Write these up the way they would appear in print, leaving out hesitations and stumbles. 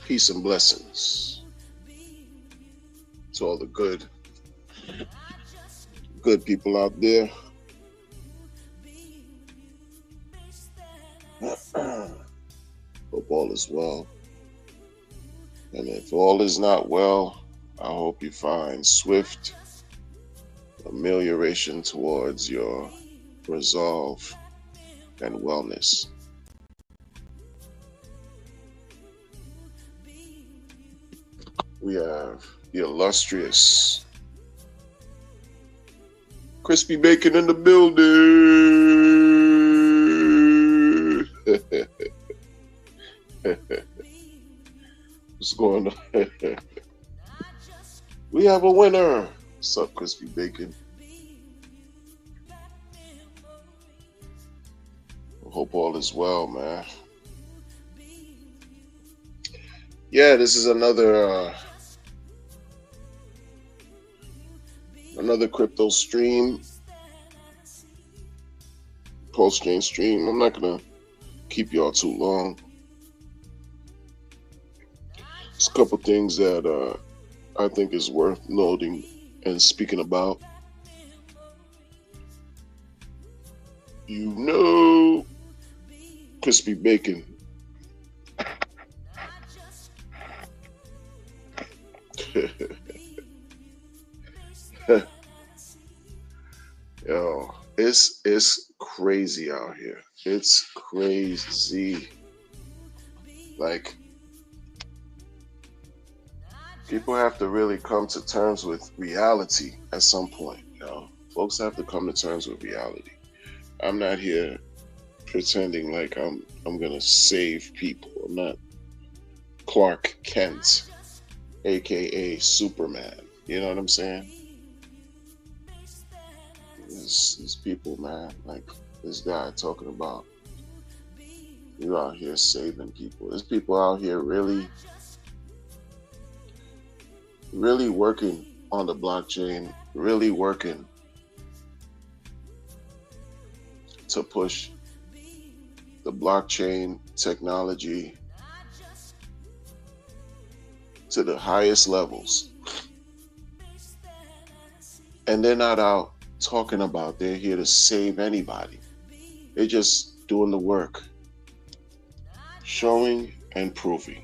Peace and blessings to all the good people out there. Hope all is well. And if all is not well, I hope you find swift amelioration towards your resolve and wellness. We have the illustrious Crispy Bacon in the building. What's going on? We have a winner. What's up, Crispy Bacon? I hope all is well, man. Yeah, this is another crypto stream, post-chain stream. I'm not gonna keep y'all too long. There's a couple things that I think is worth noting and speaking about. You know, Crispy Bacon. Yo, it's crazy out here. It's crazy. Like, people have to really come to terms with reality at some point. You know, folks have to come to terms with reality. I'm not here pretending like I'm gonna save people. I'm not Clark Kent, aka Superman. You know what I'm saying? These people, man, like this guy talking about you out here saving people. There's people out here really working on the blockchain, really working to push the blockchain technology to the highest levels. And they're not out talking about they're here to save anybody. They're just doing the work, showing and proving.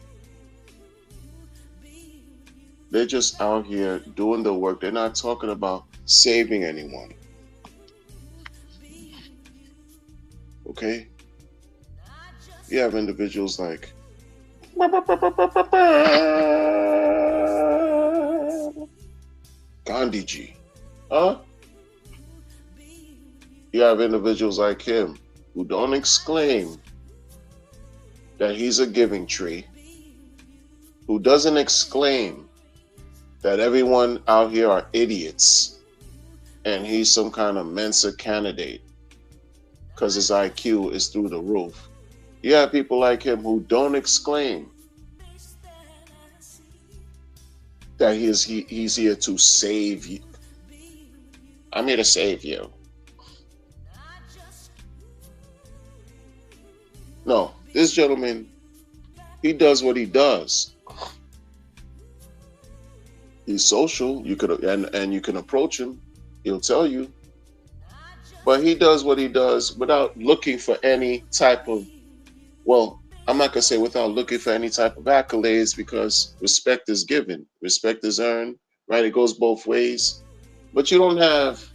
They're just out here doing the work. They're not talking about saving anyone. Okay? You have individuals like Gandhiji. Huh? You have individuals like him who don't exclaim that he's a giving tree, who doesn't exclaim that everyone out here are idiots and he's some kind of Mensa candidate because his IQ is through the roof. You have people like him who don't exclaim that he's here to save you. I'm here to save you. No, this gentleman, he does what he does. He's social. You could and you can approach him. He'll tell you. But he does what he does without looking for any type of, well, I'm not gonna say without looking for any type of accolades, because respect is given, respect is earned, right? It goes both ways. But you don't have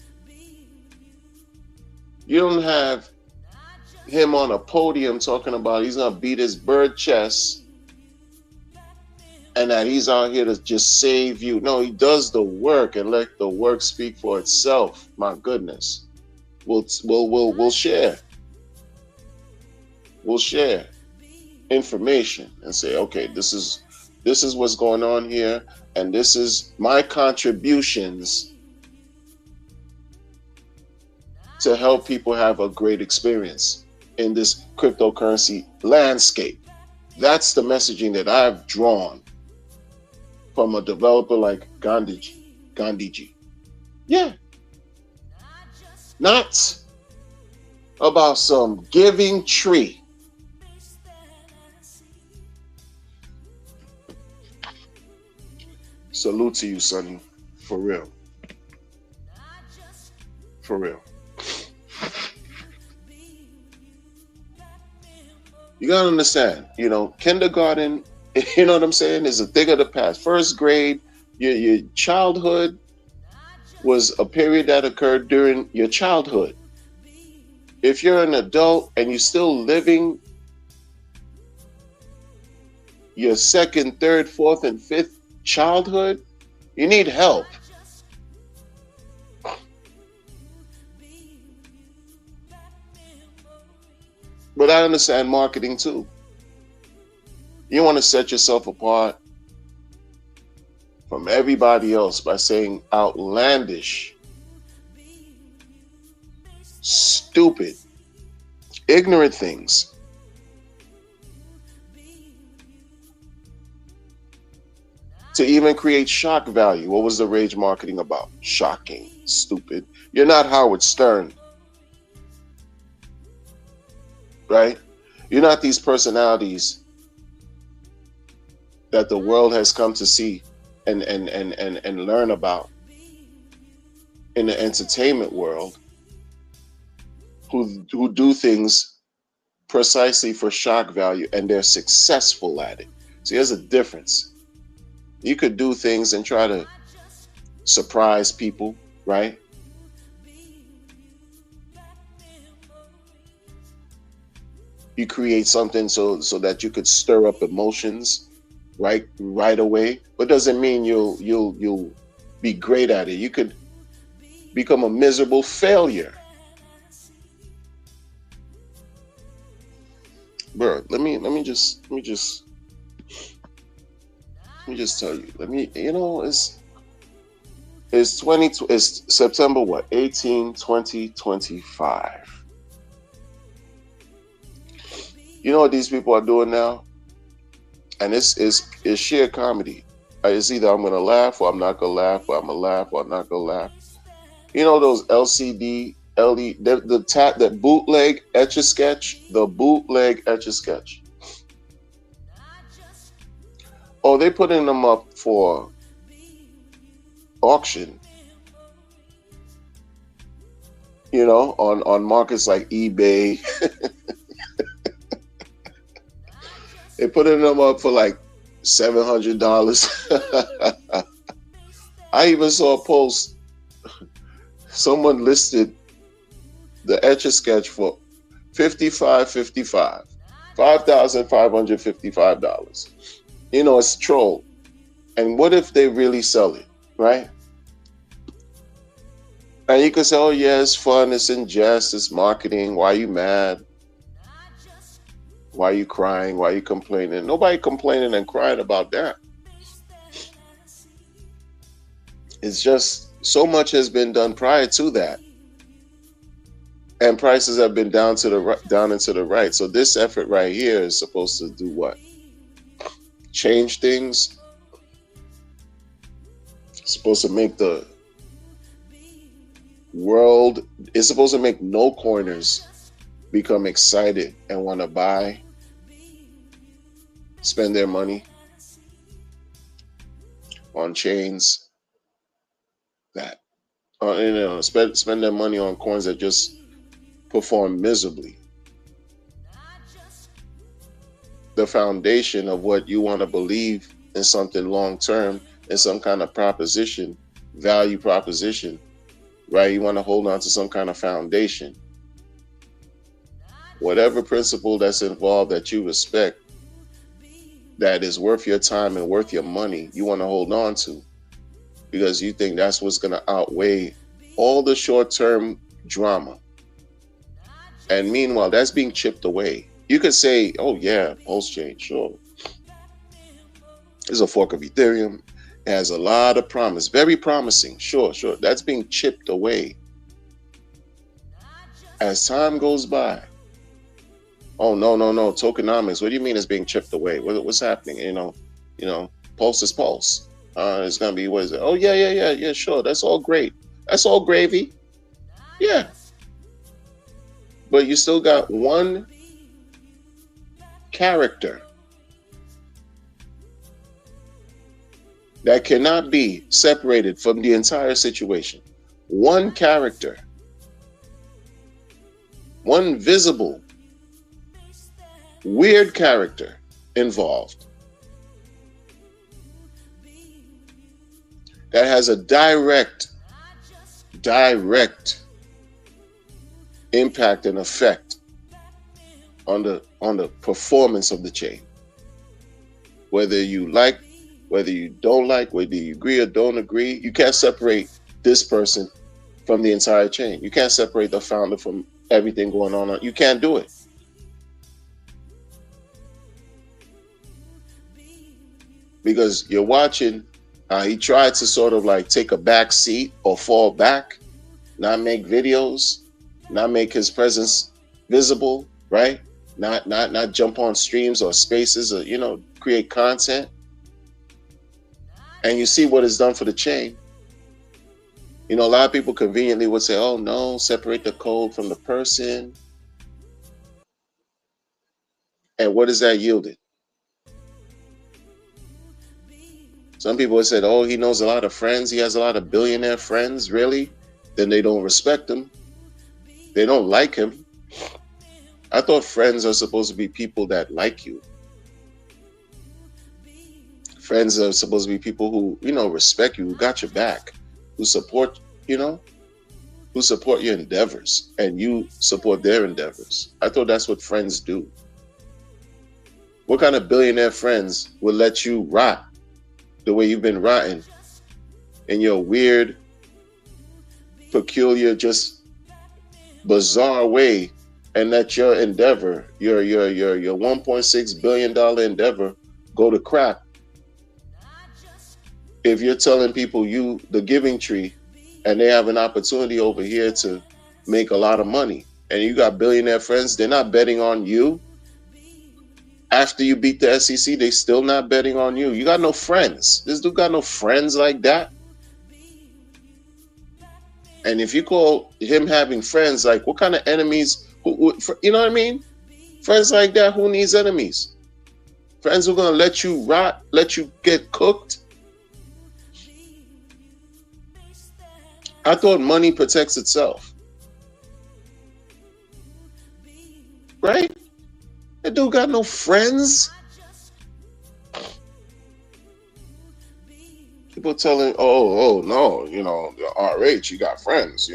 him on a podium talking about he's gonna beat his bird chest and that he's out here to just save you. No, he does the work and let the work speak for itself. My goodness. We'll share. We'll share information and say, okay, this is what's going on here, and this is my contributions to help people have a great experience in this cryptocurrency landscape. That's the messaging that I've drawn from a developer like Gandhiji. Yeah. Not about some giving tree. Salute to you, Sonny. For real. For real. You gotta understand, kindergarten, you know what I'm saying, is a thing of the past. First grade, your childhood was a period that occurred during your childhood. If you're an adult and you're still living your second, third, fourth, and fifth childhood, you need help. But I understand marketing too. You want to set yourself apart from everybody else by saying outlandish, stupid, ignorant things. To even create shock value. What was the rage marketing about? Shocking, stupid. You're not Howard Stern, right? You're not these personalities that the world has come to see and learn about in the entertainment world, who do things precisely for shock value, and they're successful at it. See, there's a difference. You could do things and try to surprise people, right? You create something so that you could stir up emotions right away, but doesn't mean you'll be great at it. You could become a miserable failure. Bro, let me just tell you. It's September what? 18, 2025. You know what these people are doing now? And it's sheer comedy. It's either I'm gonna laugh or I'm not gonna laugh, or I'm gonna laugh or I'm not gonna laugh. You know those LCD, LED, the bootleg Etch-a-Sketch, the bootleg Etch-a-Sketch. Oh, they putting them up for auction. On markets like eBay. They're putting them up for like $700. I even saw a post. Someone listed the Etch-a-Sketch for $5,555. It's troll. And what if they really sell it, right? And you could say, oh yeah, it's fun, it's in jest, it's marketing. Why are you mad? Why are you crying? Why are you complaining? Nobody complaining and crying about that. It's just so much has been done prior to that, and prices have been down and to the right. So this effort right here is supposed to do what? Change things. It's supposed to make the world. It's supposed to make no coiners become excited and want to buy, spend their money on chains that, spend their money on coins that just perform miserably. The foundation of what you want to believe in something long term, in some kind of proposition, value proposition, right? You want to hold on to some kind of foundation. Whatever principle that's involved that you respect, that is worth your time and worth your money, you want to hold on to, because you think that's what's going to outweigh all the short-term drama. And meanwhile, that's being chipped away. You could say, oh yeah, pulse chain, sure. It's a fork of Ethereum. It has a lot of promise, very promising, sure. That's being chipped away as time goes by. Oh no, tokenomics. What do you mean it's being chipped away? What's happening? Pulse is pulse. It's gonna be, what is it? Oh yeah, sure. That's all great. That's all gravy. Yeah. But you still got one character that cannot be separated from the entire situation. One character, one visible, weird character involved that has a direct impact and effect on the performance of the chain. Whether you like, whether you don't like, whether you agree or don't agree, you can't separate this person from the entire chain. You can't separate the founder from everything going on. You can't do it. Because you're watching, he tried to sort of like take a back seat or fall back, not make videos, not make his presence visible, right? Not jump on streams or spaces or, create content. And you see what it's done for the chain. A lot of people conveniently would say, oh no, separate the code from the person. And what has that yielded? Some people have said, oh, he knows a lot of friends. He has a lot of billionaire friends. Really? Then they don't respect him. They don't like him. I thought friends are supposed to be people that like you. Friends are supposed to be people who, respect you, who got your back, who support, who support your endeavors and you support their endeavors. I thought that's what friends do. What kind of billionaire friends will let you rot the way you've been rotting in your weird, peculiar, just bizarre way, and let your endeavor, your $1.6 billion endeavor, go to crap? If you're telling people you the giving tree and they have an opportunity over here to make a lot of money, and you got billionaire friends, they're not betting on you. After you beat the SEC, they still not betting on you. You got no friends. This dude got no friends like that. And if you call him having friends, like what kind of enemies, you know what I mean? Friends like that, who needs enemies? Friends who are going to let you rot, let you get cooked. I thought money protects itself. Right? That dude got no friends. People telling, oh no, the RH, you got friends,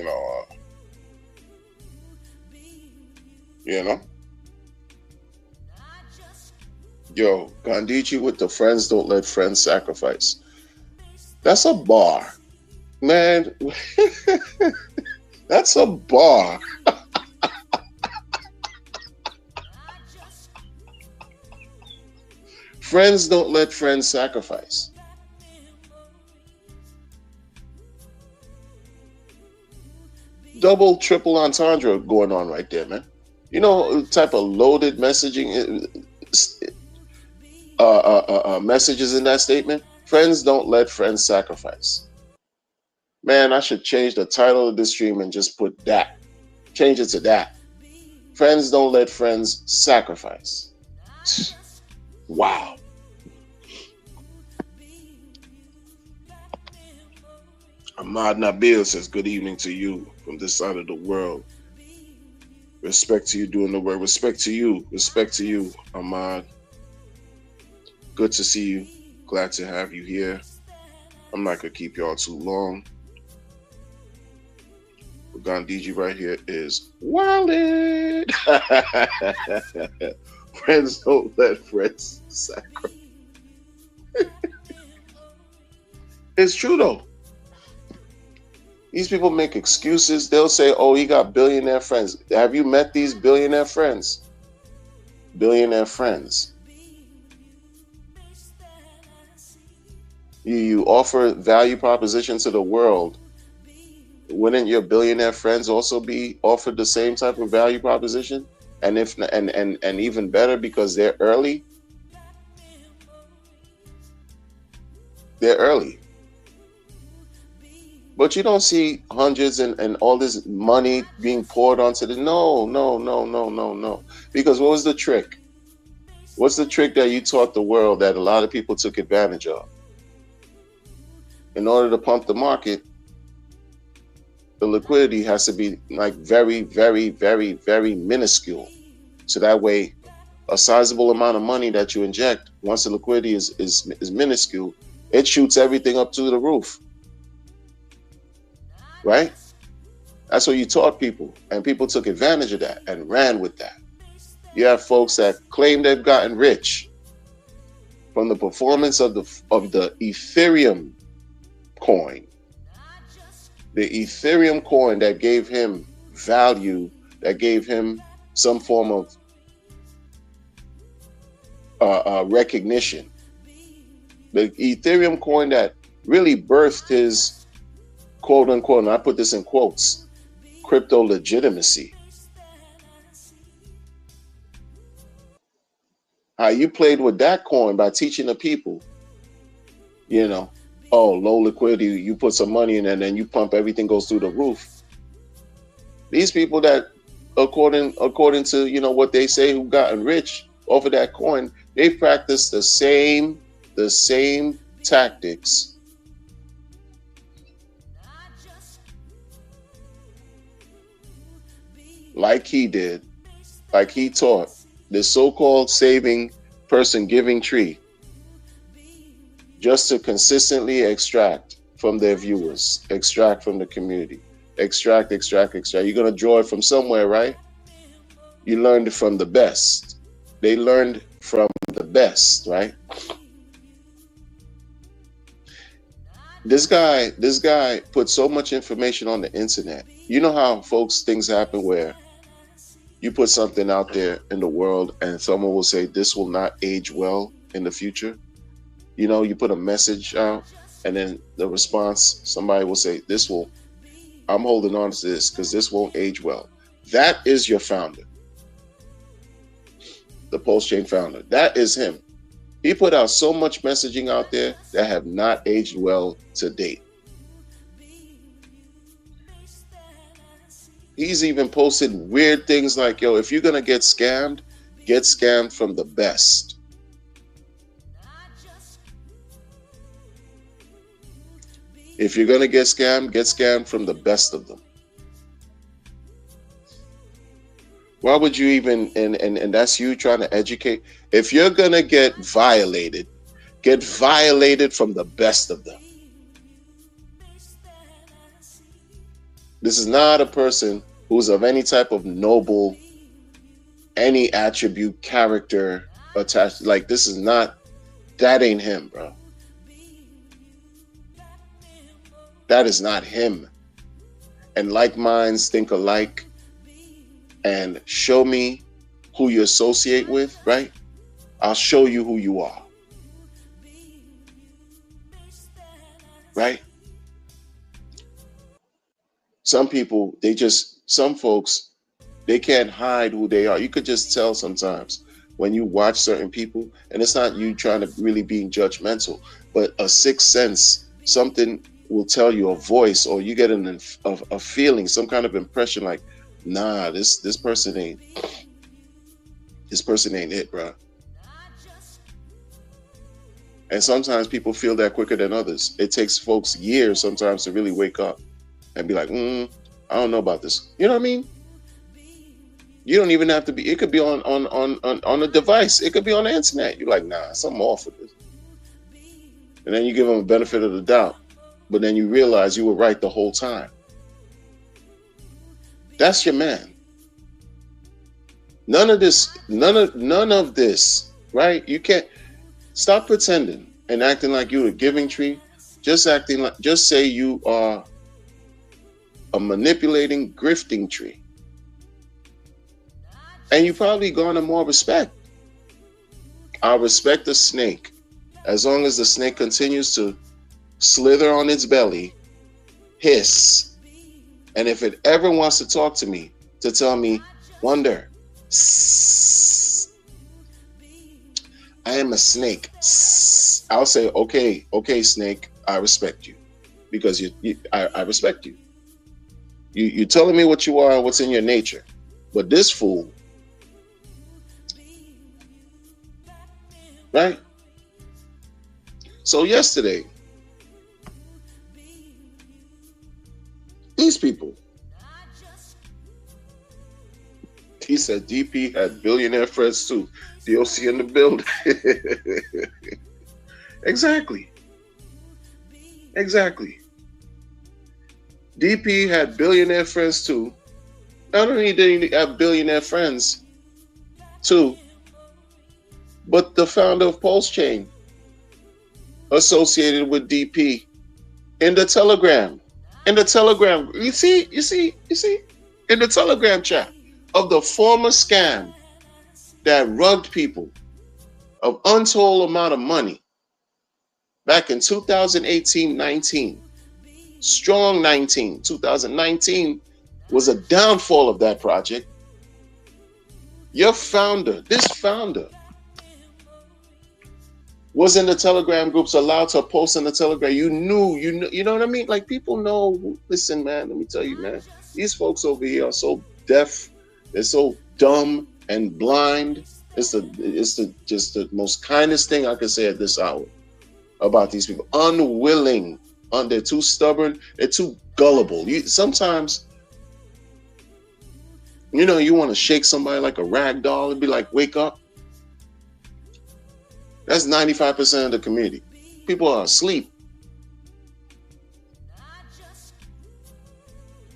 Yo, Gandhi with the friends don't let friends sacrifice. That's a bar. Man, that's a bar. Friends don't let friends sacrifice. Double, triple entendre going on right there, man. You know the type of loaded messaging, messages in that statement? Friends don't let friends sacrifice. Man, I should change the title of this stream and just put that. Change it to that. Friends don't let friends sacrifice. Wow. Ahmad Nabil says, good evening to you from this side of the world. Respect to you doing the work. Respect to you, Ahmad. Good to see you. Glad to have you here. I'm not going to keep y'all too long. Gandhi right here is wildin'. Friends don't let friends sacrifice. It's true though. These people make excuses. They'll say, oh, he got billionaire friends. Have you met these billionaire friends? Billionaire friends. You offer value proposition to the world. Wouldn't your billionaire friends also be offered the same type of value proposition? And if and even better, because they're early. They're early. But you don't see hundreds and all this money being poured onto the no. Because what was the trick? What's the trick that you taught the world that a lot of people took advantage of? in order to pump the market, the liquidity has to be like very, very, very, very minuscule. So that way, a sizable amount of money that you inject, once the liquidity is minuscule, it shoots everything up to the roof. Right? That's what you taught people, and people took advantage of that and ran with that. You have folks that claim they've gotten rich from the performance of the Ethereum coin. The Ethereum coin that gave him value, that gave him some form of recognition. The Ethereum coin that really birthed his quote unquote, and I put this in quotes, crypto legitimacy. How you played with that coin by teaching the people, oh, low liquidity, you put some money in and then you pump, everything goes through the roof. These people that, according to, what they say, who gotten rich off of that coin, they practice the same tactics like he did, like he taught this so-called saving person giving tree, just to consistently extract from their viewers, extract from the community, extract. You're going to draw it from somewhere, right? You learned it from the best. They learned from the best, right? This guy put so much information on the internet. You know how things happen where you put something out there in the world and someone will say this will not age well in the future. You put a message out and then the response, somebody will say, I'm holding on to this because this won't age well. That is your founder. The Pulse Chain founder. That is him. He put out so much messaging out there that have not aged well to date. He's even posted weird things like, yo, if you're going to get scammed from the best. If you're going to get scammed from the best of them. Why would you even, and that's you trying to educate. If you're going to get violated from the best of them. This is not a person who's of any type of noble, any attribute, character attached. Like, that ain't him, bro. That is not him. And like minds think alike. And show me who you associate with, right? I'll show you who you are. Right? Some folks, they can't hide who they are. You could just tell sometimes when you watch certain people, and it's not you trying to really being judgmental, but a sixth sense, something will tell you, a voice, or you get a feeling, some kind of impression like, nah, this person ain't it, bro. And sometimes people feel that quicker than others. It takes folks years sometimes to really wake up and be like, I don't know about this. You know what I mean? You don't even have to be. It could be on a device. It could be on the internet. You're like, nah, something off with this. And then you give them a benefit of the doubt, but then you realize you were right the whole time. That's your man. None of this, right? You can't stop pretending and acting like you're a giving tree. Just say you are a manipulating, grifting tree. And you probably garner more respect. I respect the snake as long as the snake continues to slither on its belly, hiss. And if it ever wants to talk to me, to tell me, Wonder, I am a snake. I'll say, okay, snake, I respect you. Because I respect you. You're telling me what you are and what's in your nature. But this fool, right? So yesterday, these people. He said DP had billionaire friends too. DOC in the building. Exactly. Exactly. DP had billionaire friends too. Not only did he have billionaire friends too, but the founder of Pulse Chain associated with DP in the Telegram. In the Telegram. You see, in the Telegram chat of the former scam that rugged people of untold amount of money back in 2018-19. Strong 19. 2019 was a downfall of that project. Your founder, this founder, was in the Telegram groups, allowed to post in the Telegram. You know what I mean? Like, people know. Listen, man, let me tell you, man, these folks over here are so deaf, they're so dumb and blind. It's just the most kindest thing I could say at this hour about these people. Unwilling, they're too stubborn, they're too gullible. Sometimes, you want to shake somebody like a rag doll and be like, wake up. That's 95% of the community. People are asleep.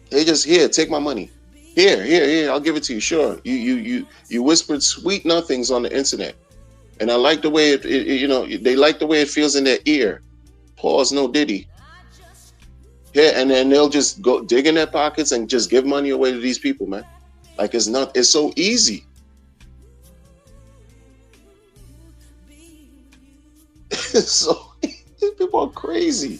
They just, here, take my money. Here, I'll give it to you. Sure. You whispered sweet nothings on the internet. And I like the way they like the way it feels in their ear. Pause, no diddy. Yeah, and then they'll just go dig in their pockets and just give money away to these people, man. Like, it's so easy. So these people are crazy.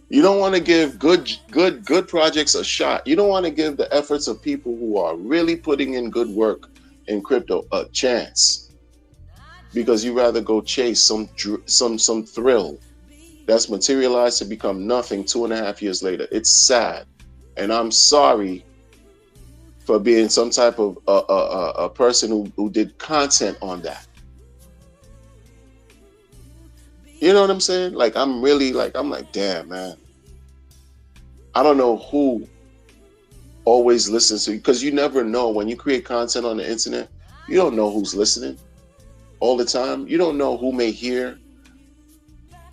You don't want to give good projects a shot. You don't want to give the efforts of people who are really putting in good work in crypto a chance, because you rather go chase some thrill that's materialized to become nothing 2.5 years later. It's sad, and I'm sorry for being some type of a person who did content on that. You know what I'm saying? Like, I'm like, damn, man. I don't know who always listens to you, because you never know when you create content on the internet. You don't know who's listening all the time. You don't know who may hear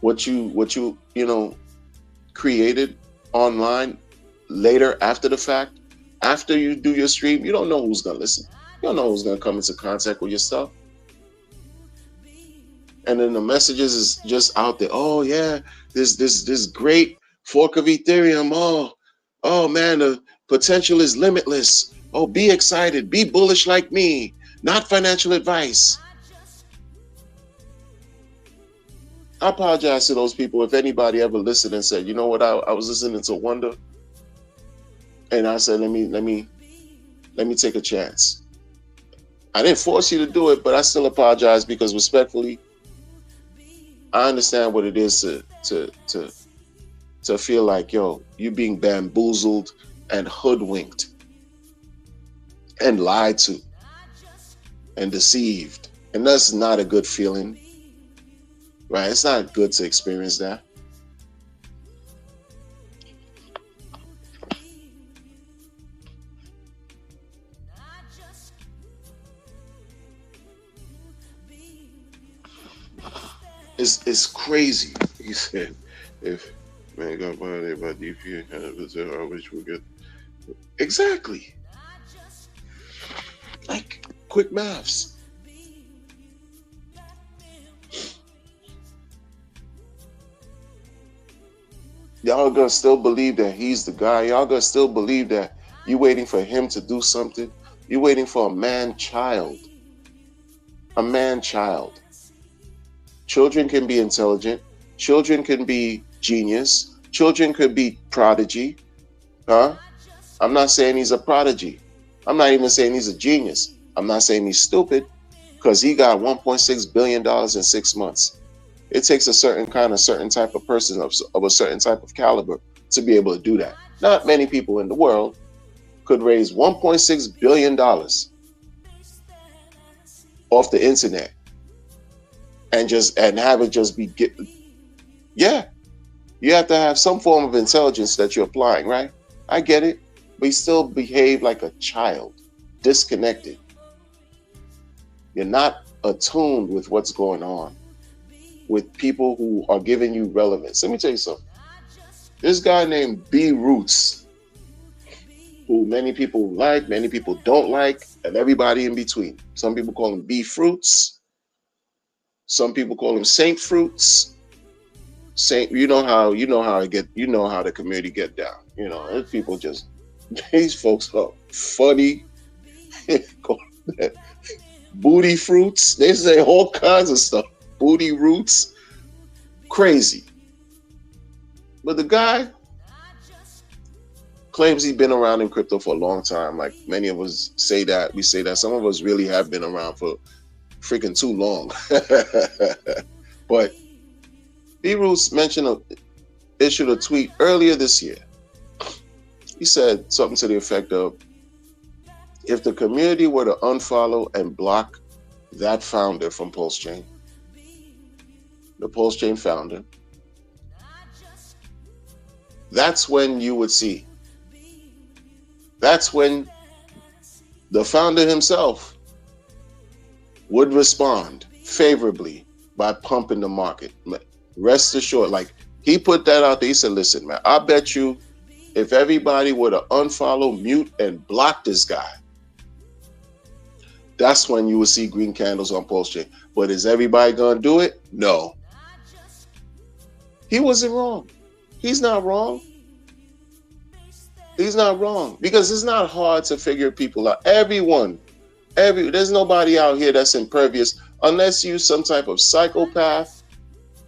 what you created online later after the fact. After you do your stream, you don't know who's gonna listen. You don't know who's gonna come into contact with your stuff. And then the messages is just out there. Oh yeah, this great fork of Ethereum. Oh man, the potential is limitless. Oh, be excited, be bullish like me. Not financial advice. I apologize to those people if anybody ever listened and said, you know what, I was listening to Wonder, and I said, let me take a chance. I didn't force you to do it, but I still apologize, because respectfully, I understand what it is to feel like, yo, you being bamboozled and hoodwinked and lied to and deceived. And that's not a good feeling, right? It's not good to experience that. It's crazy. He said, if man got violated by DP and kind of visit, I wish we get exactly like quick maths. Y'all gonna still believe that he's the guy? Y'all gonna still believe that you waiting for him to do something? You waiting for a man-child? A man-child. Children can be intelligent. Children can be genius. Children could be prodigy. Huh? I'm not saying he's a prodigy. I'm not even saying he's a genius. I'm not saying he's stupid, because he got $1.6 billion in 6 months. It takes a certain type of person of a certain type of caliber to be able to do that. Not many people in the world could raise $1.6 billion off the internet and have it just be yeah. You have to have some form of intelligence that you're applying, right? I get it. But you still behave like a child, disconnected. You're not attuned with what's going on, with people who are giving you relevance. Let me tell you something. This guy named B Roots, who many people like, many people don't like, and everybody in between. Some people call him B Fruits. Some people call him Saint Fruits. Saint, you know how the community get down. People just these folks are funny. Booty fruits. They say all kinds of stuff. Booty roots. Crazy. But the guy claims he's been around in crypto for a long time. Like many of us say that. We say that. Some of us really have been around for freaking too long. But B Roots issued a tweet earlier this year. He said something to the effect of, if the community were to unfollow and block that founder from Pulse Chain, the Pulse Chain founder, that's when you would see. That's when the founder himself would respond favorably by pumping the market. Rest assured, like he put that out there. He said, listen, man, I bet you if everybody were to unfollow, mute, and block this guy, that's when you will see green candles on Pulse Chain. But is everybody going to do it? No. He wasn't wrong. He's not wrong. He's not wrong. Because it's not hard to figure people out. There's nobody out here that's impervious unless you're some type of psychopath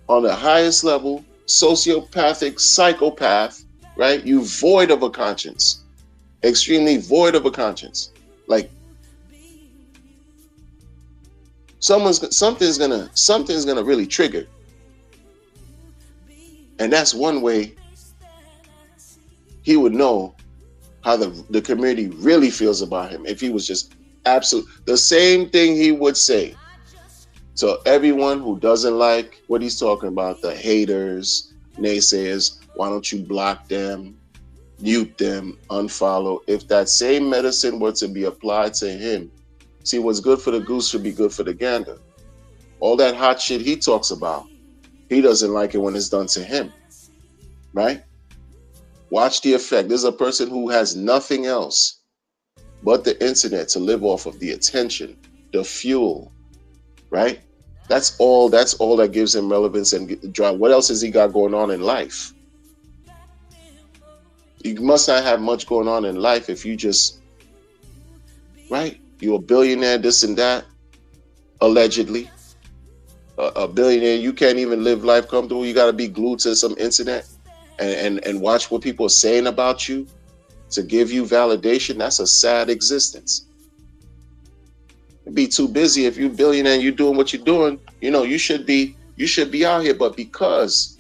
on the highest level, sociopathic psychopath, right? You void of a conscience. Extremely void of a conscience. Like, something's gonna really trigger, and that's one way he would know how the community really feels about him. If he was just absolute, the same thing he would say to everyone who doesn't like what he's talking about, the haters, naysayers. Why don't you block them, mute them, unfollow? If that same medicine were to be applied to him, see, what's good for the goose should be good for the gander. All that hot shit he talks about, he doesn't like it when it's done to him, right? Watch the effect. There's a person who has nothing else but the internet to live off of, the attention, the fuel, right? That's all that gives him relevance and drive. What else has he got going on in life? You must not have much going on in life if you just, right? You're a billionaire, this and that, allegedly. A billionaire, you can't even live life comfortable. You got to be glued to some internet and watch what people are saying about you to give you validation. That's a sad existence. You'd be too busy. If you're a billionaire and you're doing what you're doing, you should be out here. But because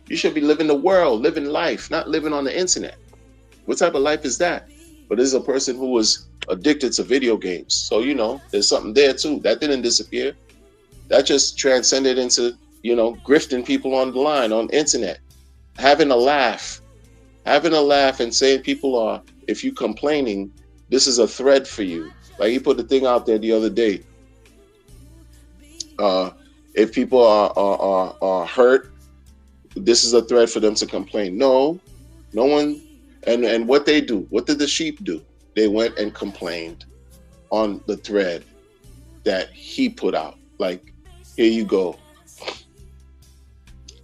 you should be living the world, living life, not living on the internet. What type of life is that? But this is a person who was addicted to video games. So, there's something there too. That didn't disappear. That just transcended into, grifting people on the line, on internet, having a laugh and saying people are, if you complaining, this is a thread for you. Like he put the thing out there the other day. If people are hurt, this is a thread for them to complain. No one. And what they do, what did the sheep do? They went and complained on the thread that he put out. Like, here you go.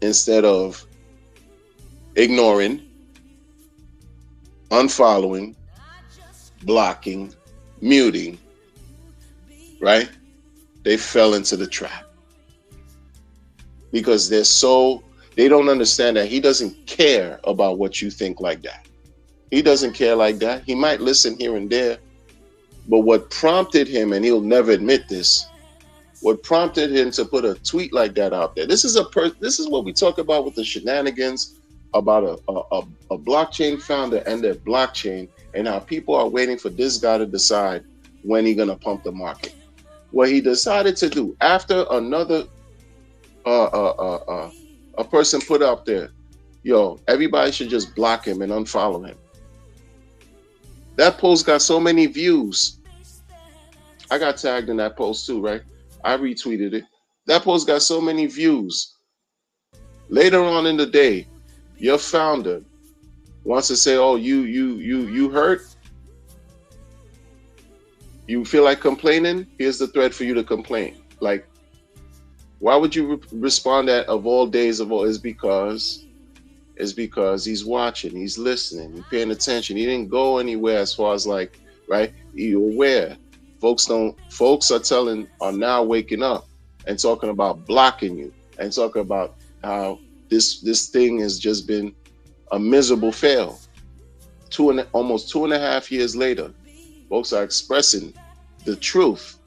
Instead of ignoring, unfollowing, blocking, muting, right? They fell into the trap. Because they don't understand that he doesn't care about what you think like that. He doesn't care like that. He might listen here and there, but what prompted him, and he'll never admit this, what prompted him to put a tweet like that out there? This is what we talk about with the shenanigans about a blockchain founder and their blockchain, and how people are waiting for this guy to decide when he's gonna pump the market. What he decided to do, after another a person put out there yo, everybody should just block him and unfollow him. That post got so many views. I got tagged in that post too, right? I retweeted it. That post got so many views. Later on in the day, your founder wants to say, "Oh, you hurt? You feel like complaining? Here's the thread for you to complain." Like, why would you respond that of all days of all? Is because he's watching, he's listening, he's paying attention. He didn't go anywhere as far as like, right? You're aware. Folks are now waking up and talking about blocking you and talking about how this thing has just been a miserable fail. Almost 2.5 years later, folks are expressing the truth.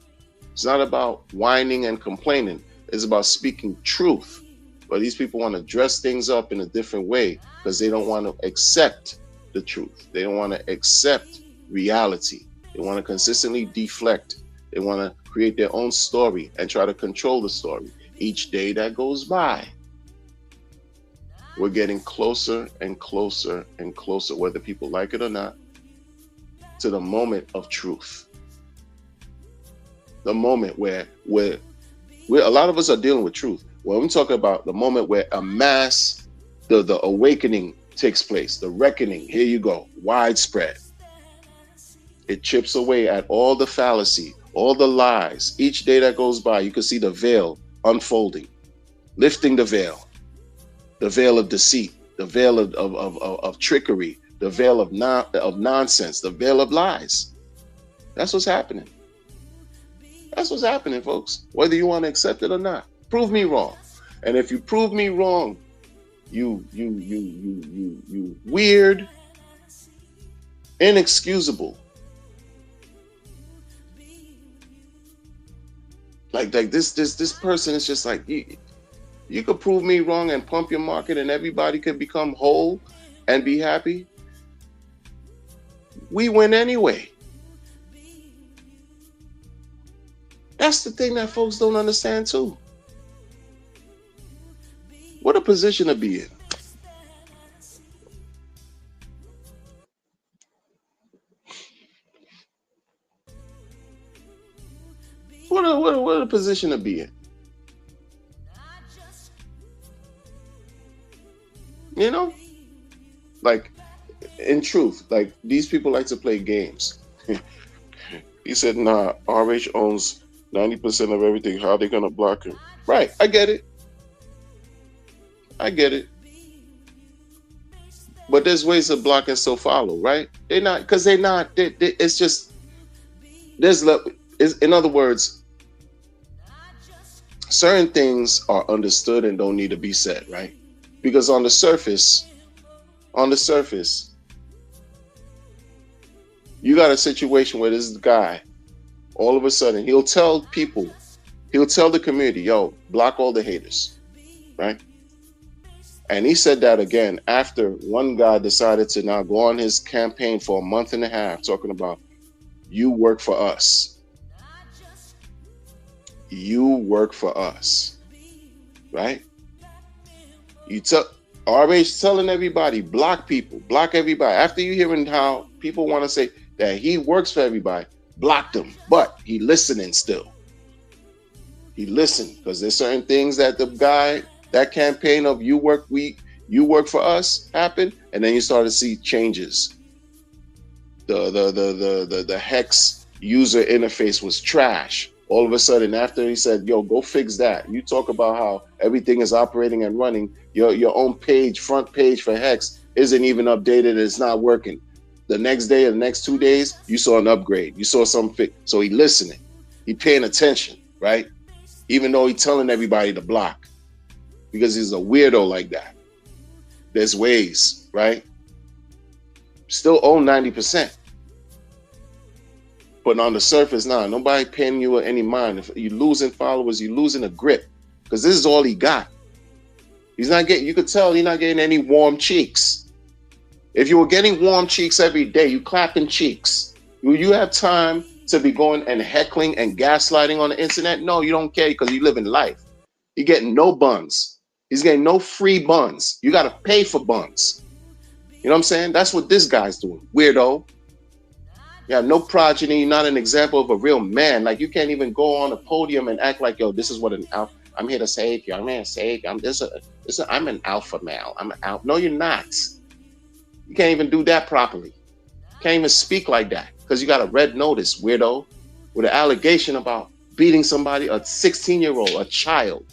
It's not about whining and complaining. It's about speaking truth. But these people want to dress things up in a different way because they don't want to accept the truth. They don't want to accept reality. They want to consistently deflect. They want to create their own story and try to control the story. Each day that goes by, we're getting closer and closer and closer, whether people like it or not, to the moment of truth. The moment where a lot of us are dealing with truth. When we talk about the moment where the awakening takes place, the reckoning, here you go, widespread. It chips away at all the fallacy, all the lies. Each day that goes by, you can see the veil unfolding, lifting the veil of deceit, the veil of trickery, the veil of nonsense, the veil of lies. That's what's happening. That's what's happening, folks. Whether you want to accept it or not, prove me wrong. And if you prove me wrong, you weird, inexcusable. Like this person is just like, you could prove me wrong and pump your market and everybody could become whole and be happy. We win anyway. That's the thing that folks don't understand too. What a position to be in. What a position to be in. You know? Like, in truth, like, these people like to play games. He said, nah, RH owns 90% of everything. How are they going to block him? Right, I get it. But there's ways of blocking so follow, right? It's just, in other words, certain things are understood and don't need to be said, right? Because on the surface, you got a situation where this guy, all of a sudden, he'll tell the community, yo, block all the haters, right? And he said that again after one guy decided to now go on his campaign for a month and a half talking about, you work for us. You work for us, right? RH telling everybody, block people, block everybody. After you hearing how people want to say that he works for everybody, block them. But he listening still. He listened because there's certain things that the guy, that campaign of you work for us happened, and then you start to see changes. The Hex user interface was trash. All of a sudden, after he said, yo, go fix that. You talk about how everything is operating and running. Your own page, front page for Hex isn't even updated and it's not working. The next day or the next 2 days, you saw an upgrade. You saw something. So he listening. He paying attention, right? Even though he's telling everybody to block. Because he's a weirdo like that. There's ways, right? Still own 90%. But on the surface, nobody paying you any mind. If you're losing followers, you're losing a grip. Because this is all he got. You could tell he's not getting any warm cheeks. If you were getting warm cheeks every day, you clapping cheeks. You have time to be going and heckling and gaslighting on the internet? No, you don't care because you live in life. You're getting no buns. He's getting no free buns. You got to pay for buns. You know what I'm saying? That's what this guy's doing. Weirdo. You have no progeny. You're not an example of a real man. Like, you can't even go on a podium and act like, yo, this is what an alpha. I'm here to save you. I'm here to save you. I'm an alpha male. I'm an alpha. No, you're not. You can't even do that properly. You can't even speak like that because you got a red notice, weirdo, with an allegation about beating somebody, a 16-year-old, a child.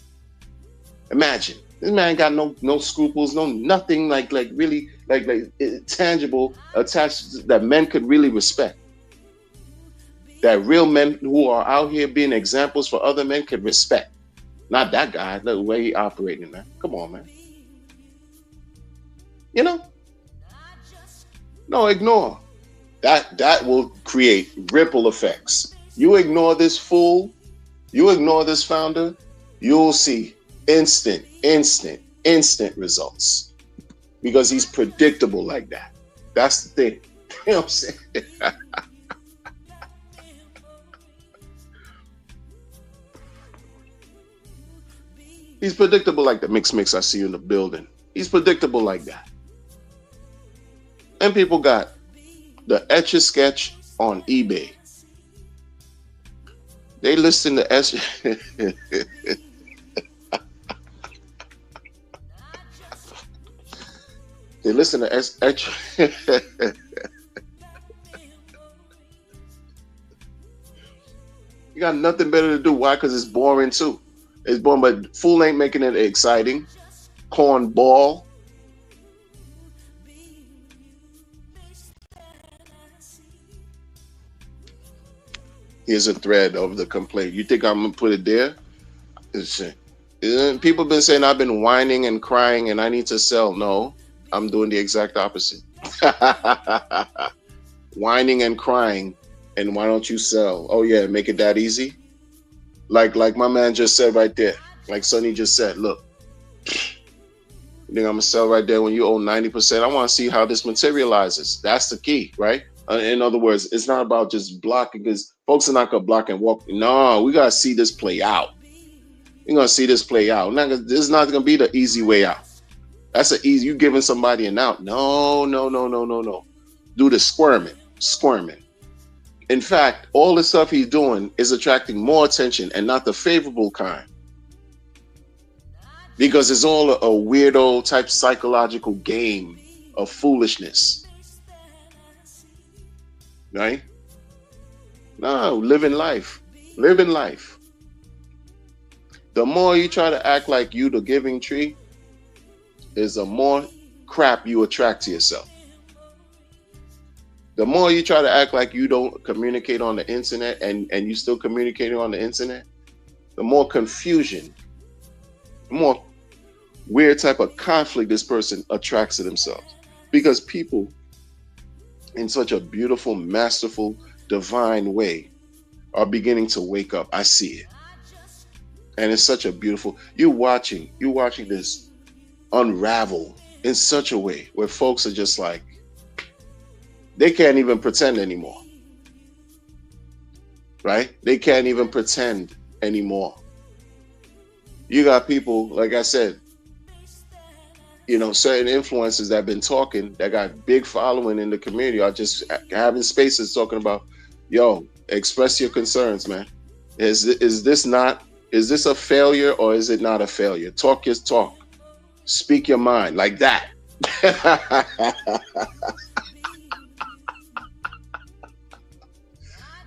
Imagine. This man got no scruples, no nothing like really like tangible attached that men could really respect. That real men who are out here being examples for other men could respect. Not that guy, the way he operating, man. Come on, man. You know? No, ignore. That will create ripple effects. You ignore this fool, you ignore this founder, you'll see instant results. Because he's predictable like that. That's the thing. You know what I'm saying? He's predictable like that. Mix, I see you in the building. He's predictable like that. And people got the Etch-a-Sketch on eBay. They listen to They listen to Etch. You got nothing better to do. Why? Because it's boring too. It's boring, but fool ain't making it exciting. Cornball. Here's a thread of the complaint. You think I'm gonna put it there? People been saying I've been whining and crying and I need to sell. No, I'm doing the exact opposite. Whining and crying, and why don't you sell? Oh yeah, make it that easy. Like my man just said right there. Like Sonny just said, look, you think I'm gonna sell right there when you owe 90%? I want to see how this materializes. That's the key, right? In other words, it's not about just blocking, because folks are not gonna block and walk. No, we gotta see this play out. You're gonna see this play out. This is not gonna be the easy way out. That's you giving somebody an out. No. Do the squirming. In fact, all the stuff he's doing is attracting more attention and not the favorable kind. Because it's all a weirdo type psychological game of foolishness. Right? No, living life. The more you try to act like you the giving tree, is the more crap you attract to yourself. The more you try to act like you don't communicate on the internet and you still communicating on the internet, the more confusion, the more weird type of conflict this person attracts to themselves. Because people, in such a beautiful, masterful, divine way, are beginning to wake up. I see it. And it's such a beautiful, you're watching this unravel in such a way where folks are just like, they can't even pretend anymore. Right? They can't even pretend anymore. You got people, like I said, certain influencers that have been talking, that got big following in the community, are just having spaces talking about, yo, express your concerns, man. Is this a failure or is it not a failure? Talk your talk. Speak your mind like that.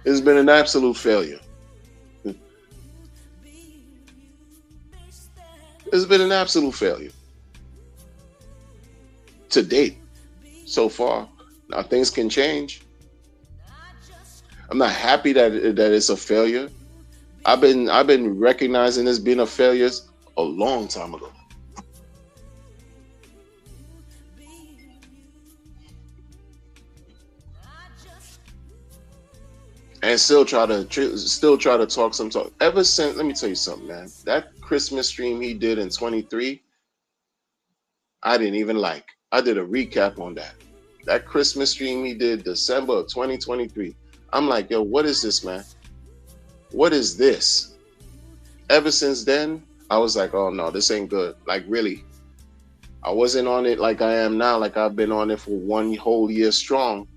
It's been an absolute failure. It's been an absolute failure to date so far. Now things can change. I'm not happy that it's a failure. I've been recognizing this being a failure a long time ago. And still try to talk some talk. Ever since, let me tell you something, man. That Christmas stream he did in 23, I didn't even like. I did a recap on that. That Christmas stream he did December of 2023. I'm like, yo, what is this, man? What is this? Ever since then, I was like, oh no, this ain't good. Like really, I wasn't on it like I am now. Like I've been on it for 1 whole year strong.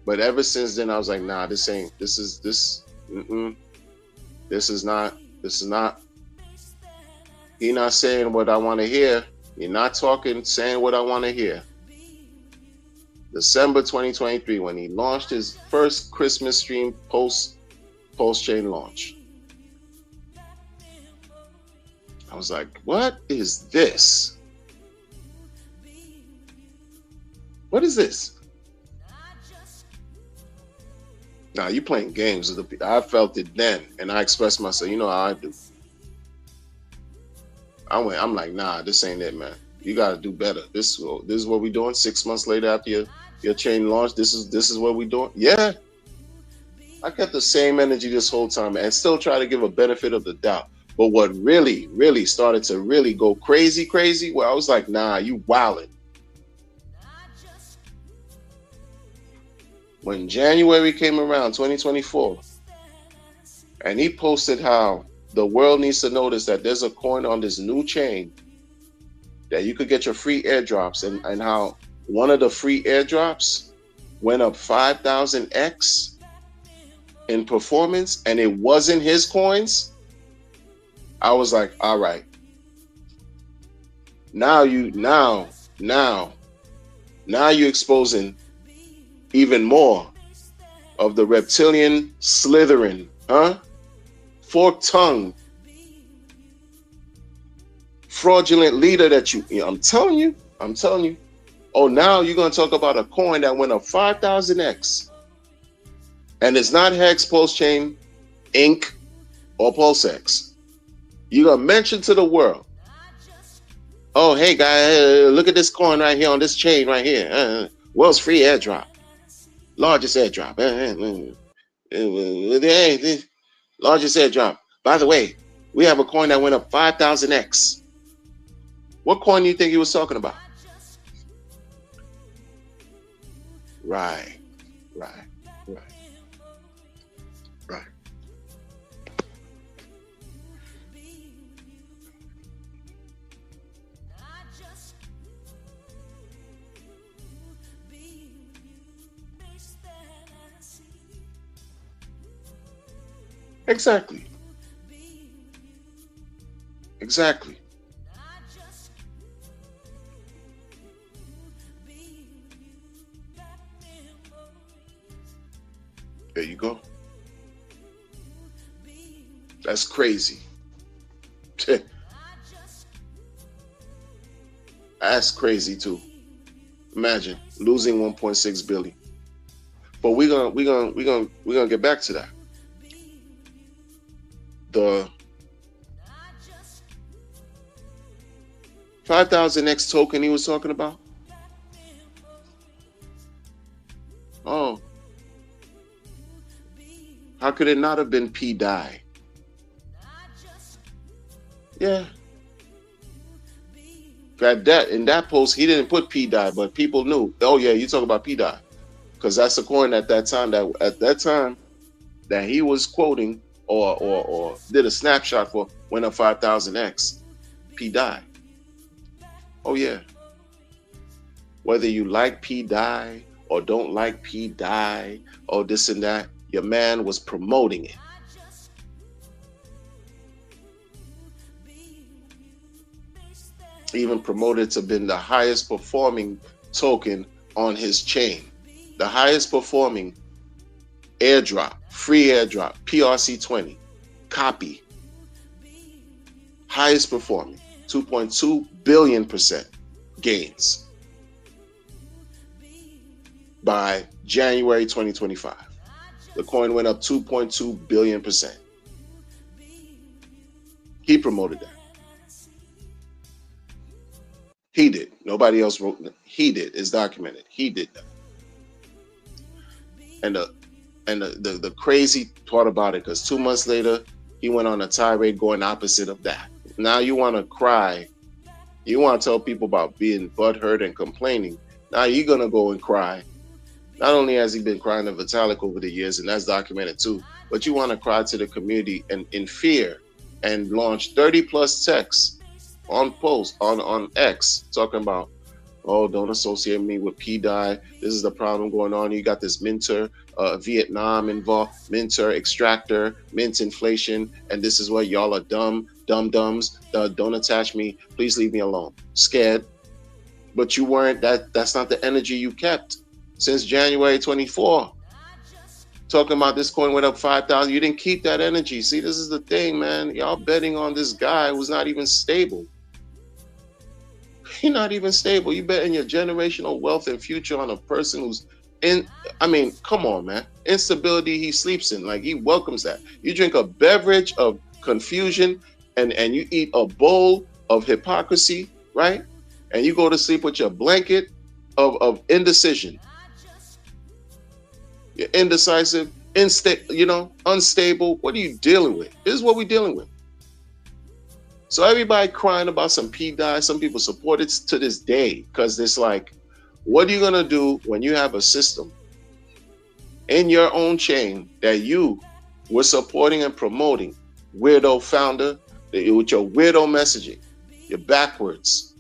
But ever since then, I was like, nah, this ain't. This is this. Mm-mm, this is not. This is not. He not saying what I want to hear. You're not talking, saying what I want to hear. December 2023, when he launched his first Christmas stream post chain launch. I was like, what is this? What is this? Now you playing games with the. I felt it then, and I expressed myself. You know how I do. I'm like, nah, this ain't it, man. You got to do better. This is what we doing. 6 months later after your chain launch, this is what we doing. Yeah, I kept the same energy this whole time and still try to give a benefit of the doubt. But what really started to really go crazy, well, I was like, nah, you wildin'. When January came around, 2024, and he posted how the world needs to notice that there's a coin on this new chain that you could get your free airdrops, and how one of the free airdrops went up 5,000x in performance, and it wasn't his coins. I was like, all right. Now you're exposing even more of the reptilian Slytherin, fork-tongued, fraudulent leader that I'm telling you. Oh, now you're going to talk about a coin that went up 5,000x. And it's not Hex, Pulse Chain, Inc., or PulseX. You're going to mention to the world, oh, hey, guys, look at this coin right here on this chain right here. World's free airdrop. Largest airdrop. Largest airdrop. By the way, we have a coin that went up 5,000x. What coin do you think he was talking about? Right. Exactly. There you go. That's crazy. That's crazy too. Imagine losing 1.6 billion. But we're gonna get back to that. The 5,000x token he was talking about. Oh, how could it not have been P Dye? Yeah. That in that post he didn't put P Dye, but people knew. Oh yeah, you talk about P Dye, because that's a coin at that time that he was quoting or did a snapshot for went up 5,000x. P Dye. Oh yeah. Whether you like P Dye or don't like P Dye or this and that, your man was promoting it. Even promoted to been the highest performing token on his chain, the highest performing airdrop, free airdrop, PRC20 copy, highest performing, 2.2 billion% gains by January 2025. The coin went up 2.2 billion%. He promoted that. He did. Nobody else wrote it. He did. It's documented. He did that. And the crazy part about it, because 2 months later, he went on a tirade going opposite of that. Now you want to cry. You want to tell people about being butthurt and complaining. Now you're going to go and cry. Not only has he been crying to Vitalik over the years, and that's documented too, but you want to cry to the community and in fear and launched 30 plus texts on post on X talking about, oh, don't associate me with P Dye. This is the problem going on. You got this Minter, Vietnam involved, Minter extractor, mint inflation, and this is what y'all are dum-dums. Don't attach me. Please leave me alone. Scared. But you weren't, that's not the energy you kept since January 24. Talking about this coin went up 5,000. You didn't keep that energy. See, this is the thing, man. Y'all betting on this guy who's not even stable. He's not even stable. You betting your generational wealth and future on a person who's in, I mean, come on, man. Instability he sleeps in. Like, he welcomes that. You drink a beverage of confusion and you eat a bowl of hypocrisy, right? And you go to sleep with your blanket of indecision. You're indecisive, unstable. What are you dealing with? This is what we're dealing with. So everybody crying about some P Dye. Some people support it to this day because it's like, what are you gonna do when you have a system in your own chain that you were supporting and promoting? Weirdo founder, with your weirdo messaging, you're backwards.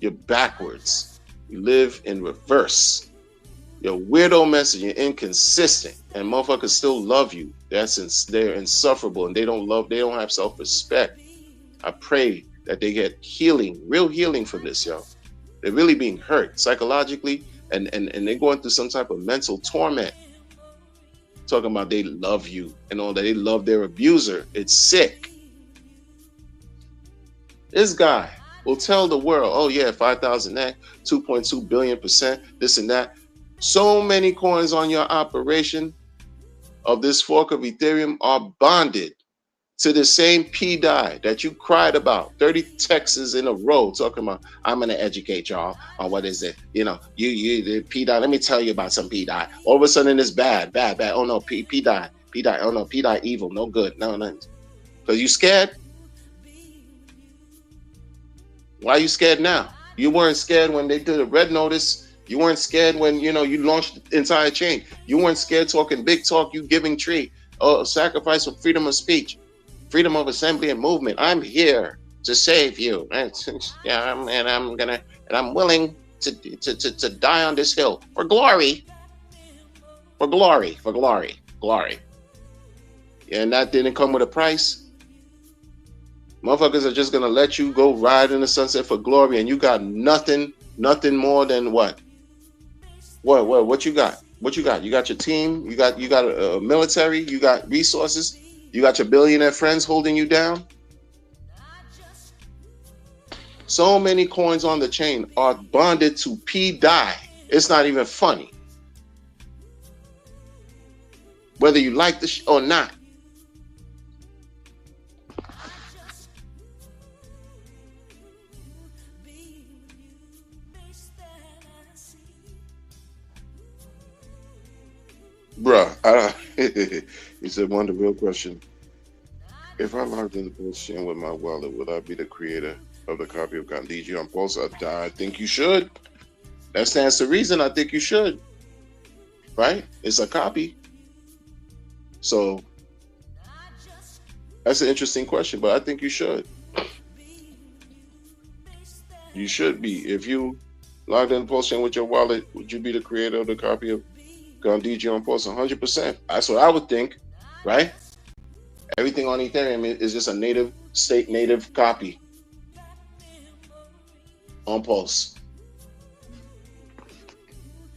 You're backwards. You live in reverse. Your weirdo messaging, inconsistent, and motherfuckers still love you. They're insufferable, and they don't have self-respect. I pray that they get healing, real healing from this, yo. They're really being hurt psychologically, and they're going through some type of mental torment. Talking about they love you and all that. They love their abuser. It's sick. This guy will tell the world, oh yeah, 5,000 that, 2.2 billion%, this and that. So many coins on your operation of this fork of Ethereum are bonded to the same P Dye that you cried about 30 texts in a row talking about, I'm going to educate y'all on what is it. You P Dye, let me tell you about some P Dye. All of a sudden it's bad. Oh no, P Dye. Oh no, P Dye evil, no good. No. Because you scared? Why are you scared now? You weren't scared when they did a red notice. You weren't scared when, you launched the entire chain. You weren't scared talking big talk, you giving tree, sacrifice for freedom of speech, freedom of assembly and movement. I'm here to save you. I'm willing to die on this hill for glory. For glory. And that didn't come with a price. Motherfuckers are just gonna let you go ride in the sunset for glory, and you got nothing more than what? What you got? What you got? You got your team. You got a military. You got resources. You got your billionaire friends holding you down. So many coins on the chain are bonded to P Dye. It's not even funny. Whether you like the or not. Bruh, he said, one, the real question. If I logged into Pulse with my wallet, would I be the creator of the copy of Gandhiji on Pulse? I think you should. That stands to reason. I think you should. Right? It's a copy. So that's an interesting question, but I think you should. You should be. If you logged in Pulse with your wallet, would you be the creator of the copy of Gandhiji on Pulse? 100%. That's what I would think, right? Everything on Ethereum is just a native copy on Pulse.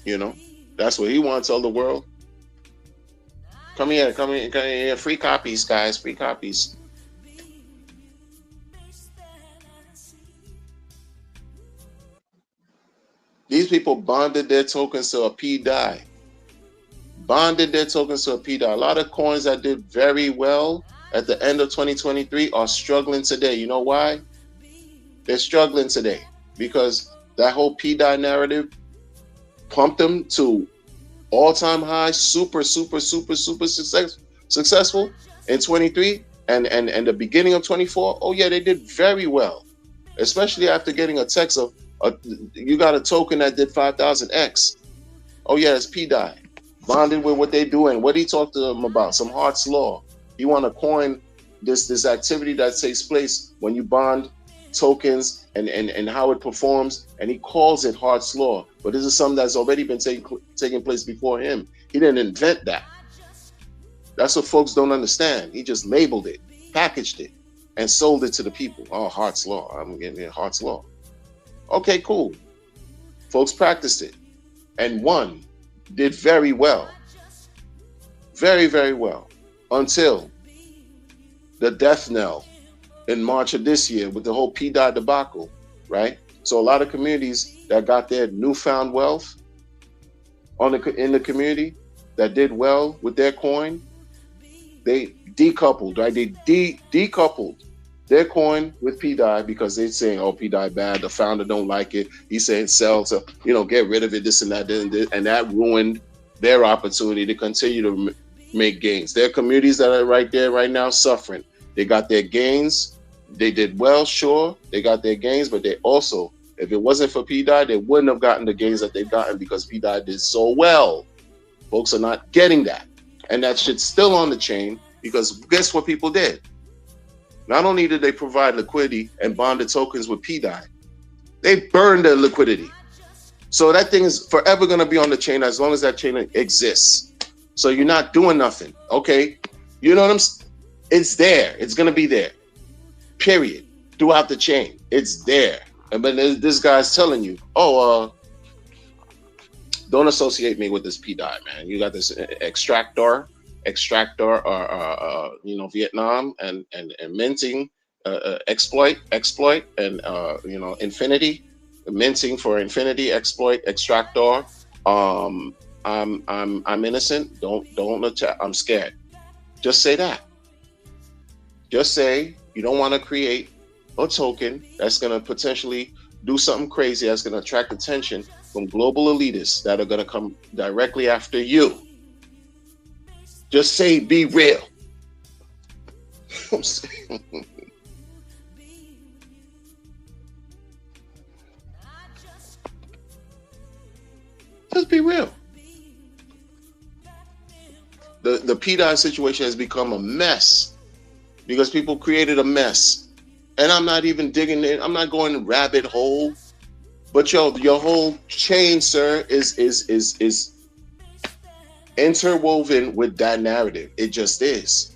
That's what he wants to tell the world. Come here. Free copies, guys. Free copies. These people bonded their tokens to a P Dye. A lot of coins that did very well at the end of 2023 are struggling today. You know why? They're struggling today because that whole P Dye narrative pumped them to all-time high, super successful in 23 and the beginning of 24. Oh yeah, they did very well, especially after getting a text of you got a token that did 5,000x. Oh yeah, it's P Dye. Bonded with what they doing. What he talked to them about? Some Hart's Law. He want a coin this activity that takes place when you bond tokens and how it performs, and he calls it Hart's law. But this is something that's already been taking place before him. He didn't invent that. That's what folks don't understand. He just labeled it, packaged it, and sold it to the people. Oh, Hart's law. I'm getting it, Hart's law. Okay, cool. Folks practiced it, and one did very well. Very, very well. Until the death knell in March of this year with the whole P. Dye debacle, right? So a lot of communities that got their newfound wealth in the community that did well with their coin, they decoupled, right? They decoupled their coin with P. Dye because they're saying, oh, P. Dye bad, the founder don't like it. He's saying sell to, get rid of it, this and that, and that ruined their opportunity to continue to make gains. There are communities that are right there right now suffering. They got their gains. They did well, sure. They got their gains, but they also, if it wasn't for P. Dye, they wouldn't have gotten the gains that they've gotten because P. Dye did so well. Folks are not getting that. And that shit's still on the chain because guess what people did? Not only did they provide liquidity and bonded tokens with P. Dye, they burned their liquidity. So that thing is forever going to be on the chain as long as that chain exists. So you're not doing nothing. Okay. You know what I'm saying? It's there. It's going to be there. Period. Throughout the chain. It's there. And but this guy's telling you, don't associate me with this P. Dye, man. You got this extractor, Vietnam and minting, exploit, and infinity, minting for infinity, exploit, extractor. I'm innocent. Don't attack. I'm scared. Just say that. Just say you don't want to create a token that's going to potentially do something crazy that's going to attract attention from global elitists that are going to come directly after you. Just say, be real. Just be real. The P. Dye situation has become a mess because people created a mess. And I'm not even digging in. I'm not going rabbit hole. But your whole chain, sir, is interwoven with that narrative. It just is.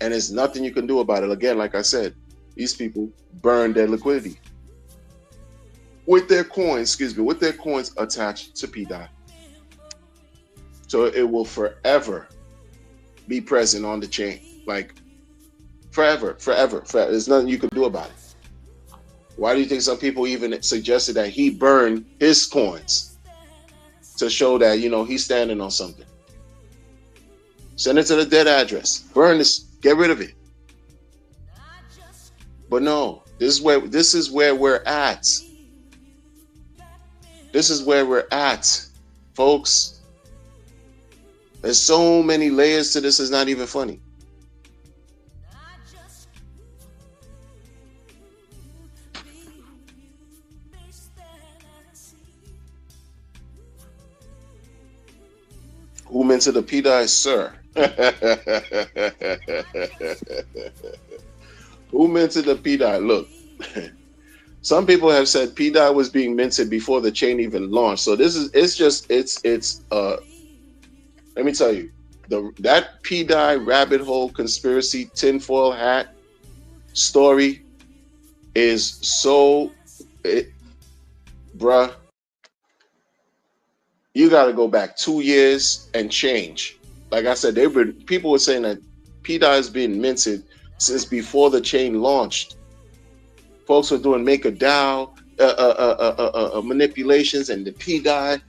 And there's nothing you can do about it. Again, like I said, these people burn their liquidity with their coins, attached to P. Dye. So it will forever be present on the chain. Like forever. There's nothing you can do about it. Why do you think some people even suggested that he burn his coins to show that, he's standing on something? Send it to the dead address. Burn this. Get rid of it. But no, this is where we're at. This is where we're at, folks. There's so many layers to this, it's not even funny. Who minted the P. Dye, sir? Who minted the P. Dye? Look, some people have said P. Dye was being minted before the chain even launched. So let me tell you, that P. Dye rabbit hole conspiracy tinfoil hat story is bruh. You got to go back 2 years and change. Like I said, people were saying that P. Dye has been minted since before the chain launched. Folks were doing MakerDAO manipulations and the P. Dye.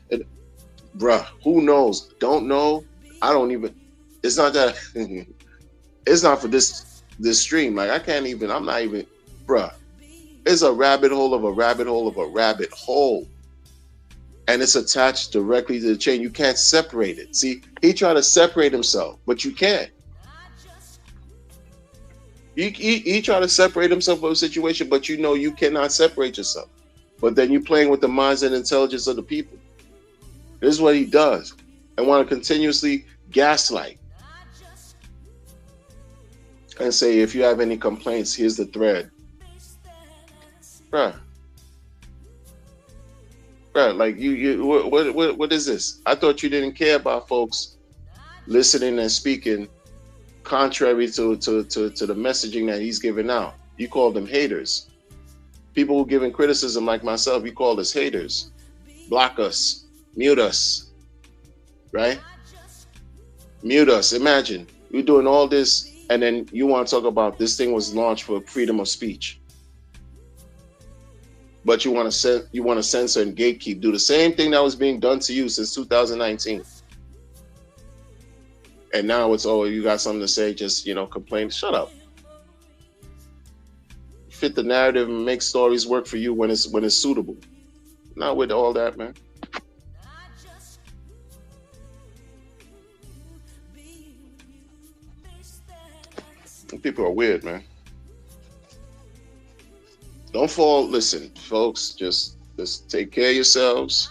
Bruh, who knows? Don't know. I don't even. It's not that. It's not for this stream. Like I'm not even. Bruh, it's a rabbit hole of a rabbit hole of a rabbit hole. And it's attached directly to the chain. You can't separate it. See, he tried to separate himself, but you can't. He tried to separate himself from a situation, but you cannot separate yourself. But then you're playing with the minds and intelligence of the people. This is what he does. And want to continuously gaslight. and say, if you have any complaints, here's the thread. Bruh, bruh, like what is this? I thought you didn't care about folks listening and speaking contrary to the messaging that he's giving out. You call them haters. People who giving criticism like myself, you call us haters. Block us, mute us, right? Mute us. Imagine you're doing all this, and then you want to talk about this thing was launched for freedom of speech, but you want to censor and gatekeep, do the same thing that was being done to you since 2019. And now it's, oh, you got something to say, just complain. Shut up. Fit the narrative and make stories work for you when it's suitable. Not with all that, man. People are weird, man. Don't fall. Listen, folks, just take care of yourselves.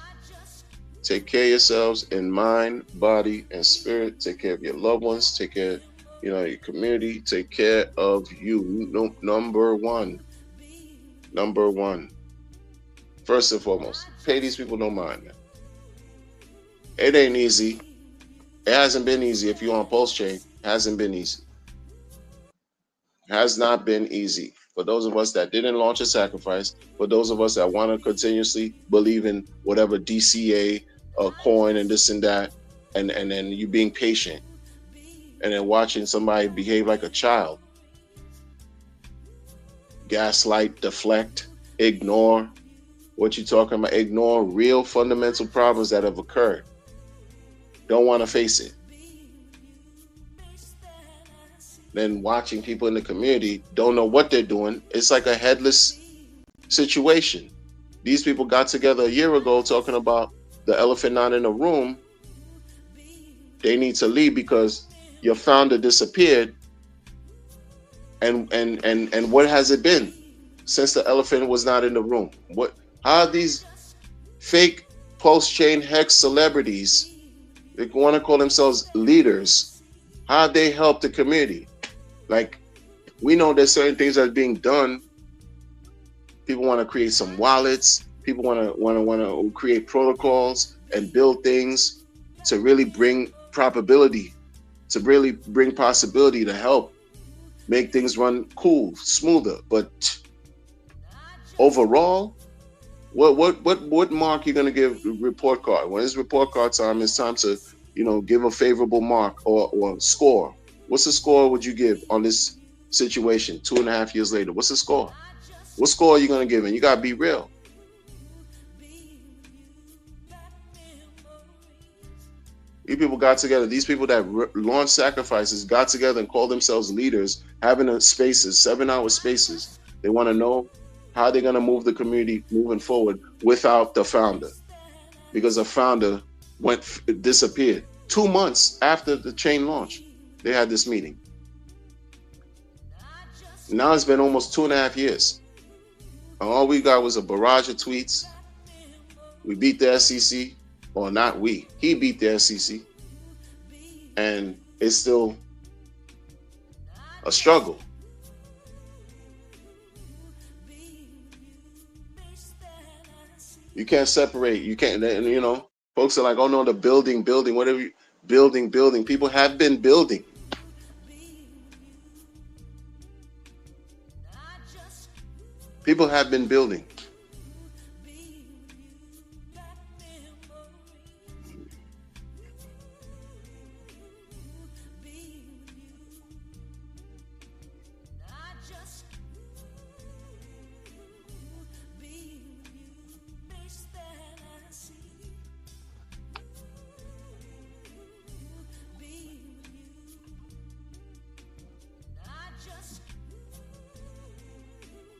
Take care of yourselves in mind, body, and spirit. Take care of your loved ones. Take care of your community. Take care of you. Number one. First and foremost, pay these people no mind, man. It ain't easy. It hasn't been easy. If you're on Pulse Chain, it hasn't been easy. Has not been easy. For those of us that didn't launch a sacrifice, for those of us that want to continuously believe in whatever DCA, coin, and this and that, and then you being patient, and then watching somebody behave like a child, gaslight, deflect, ignore what you're talking about, ignore real fundamental problems that have occurred. Don't want to face it. Then watching people in the community don't know what they're doing. It's like a headless situation. These people got together a year ago talking about the elephant not in the room. They need to leave because your founder disappeared. And what has it been since the elephant was not in the room? How are these fake Pulse Chain Hex celebrities, they want to call themselves leaders, how they help the community? Like, we know there's certain things that are being done. People want to create some wallets. People want to create protocols and build things to really bring probability, to really bring possibility to help make things run cool, smoother. But overall, what mark you gonna give report card? When it's report card time, it's time to give a favorable mark or score. What's the score would you give on this situation 2.5 years later? What's the score? What score are you going to give? And you got to be real. You people got together. These people that launched sacrifices got together and called themselves leaders, having a spaces, 7-hour spaces. They want to know how they're going to move the community moving forward without the founder. Because the founder disappeared. 2 months after the chain launch, they had this meeting. Now it's been almost 2.5 years. And all we got was a barrage of tweets. We beat the SEC, or not we. He beat the SEC. And it's still a struggle. You can't separate. You can't, folks are like, oh no, the building, whatever, building. People have been building. People have been building.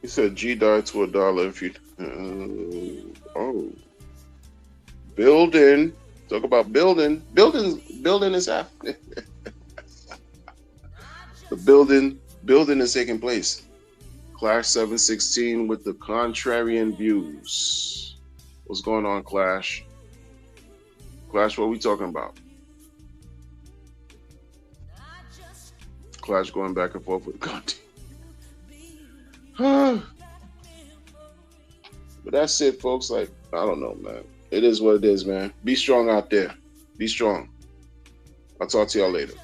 He said G died to $1 if you. Building. Talk about building. Building is happening. The building is taking place. Clash 716 with the contrarian views. What's going on, Clash? Clash, what are we talking about? Clash going back and forth with Conti. But that's it, folks. Like, I don't know, man. It is what it is, man. Be strong out there. Be strong. I'll talk to y'all later.